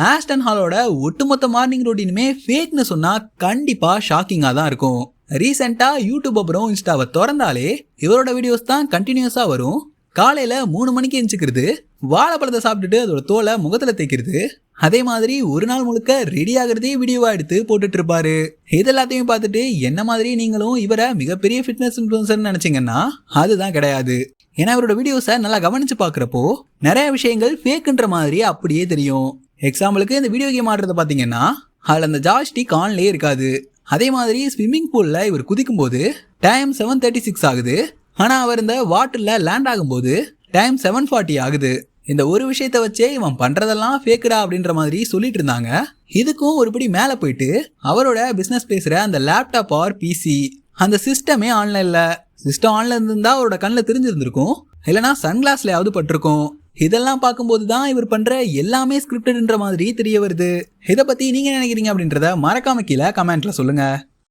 Aston ஹாலோட ஒட்டுமொத்த morning ரொட்டீனுமே ஃபேக்னு சொன்னா கண்டிப்பா ஷாக்கிங்கா தான் இருக்கும். ரீசெண்டா யூடியூப் அப்புறம் இன்ஸ்டாவை திறந்தாலே இவரோட வீடியோஸ் தான் கண்டினியூஸா வரும். காலையில 3 மணிக்கு எந்திரிக்கிறது, வாழைப்பழத்தை சாப்பிட்டுட்டு அதோட தோலை முகத்துல தேய்க்கிறது, அதே மாதிரி ஒரு நாள் முழுக்க ரெடி ஆகிறதே வீடியோவா எடுத்து போட்டுட்டு இருப்பாரு. இது எல்லாத்தையும் பார்த்துட்டு என்ன மாதிரி நீங்களும் இவரை மிகப்பெரிய ஃபிட்னஸ் இன்ஃப்ளூயன்சர்னு நினைச்சீங்கன்னா அதுதான் கிடையாது. ஏன்னா இவரோட வீடியோஸை நல்லா கவனிச்சு பார்க்குறப்போ நிறைய விஷயங்கள் ஃபேக்குன்ற மாதிரி அப்படியே தெரியும். எக்ஸாம்பிளுக்கு இந்த வீடியோ கேம் ஆடுறத பார்த்தீங்கன்னா அதில் அந்த ஜாய்ஸ்டிக் ஆன்லேயே இருக்காது. அதே மாதிரி ஸ்விம்மிங் பூலில் இவர் குதிக்கும் போது டைம் 7:36 ஆகுது. ஆனால் அவர் இந்த வாட்டரில் லேண்ட் ஆகும்போது டைம் 7:40 ஆகுது. இந்த ஒரு விஷயத்த வச்சே இவன் பண்ணுறதெல்லாம் ஃபேக்குடா அப்படின்ற மாதிரி சொல்லிட்டு இருந்தாங்க. இதுக்கும் ஒருபடி மேலே போயிட்டு அவரோட பிஸ்னஸ் பேசுகிற அந்த லேப்டாப் ஆர் பிசி அந்த சிஸ்டமே ஆன்லைனில் சிஸ்டம் ஆன்லைன் இருந்திருந்தா அவரோட கண்ணில் தெரிஞ்சிருந்திருக்கும், இல்லைனா சன்கிளாஸ்லையாவது பட்டிருக்கும். இதெல்லாம் பார்க்கும்போது தான் இவர் பண்ற எல்லாமே ஸ்கிரிப்டட்ன்ற மாதிரி தெரிய வருது. இதை பத்தி நீங்க நினைக்கிறீங்க அப்படின்றத மறக்காம கீழே கமெண்ட்ல சொல்லுங்க.